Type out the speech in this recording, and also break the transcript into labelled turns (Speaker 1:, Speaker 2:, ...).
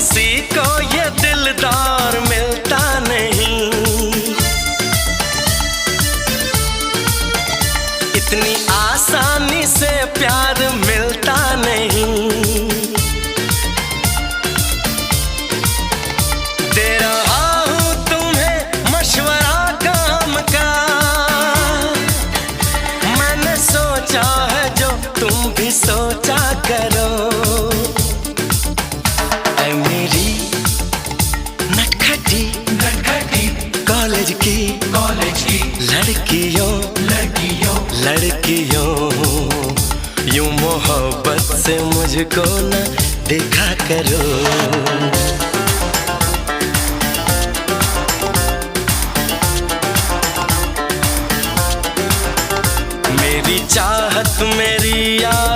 Speaker 1: किसी को ये दिलदार मिलता नहीं, इतनी आसानी से प्यार मिलता नहीं। दे रहा हूं तुम्हें मशवरा काम का, मैंने सोचा है जो तुम भी सोचा करो। ऐ मेरी नटखटी नटखटी कॉलेज की लड़कियों यूं मोहब्बत से मुझको न देखा करो। मेरी चाहत मेरी याद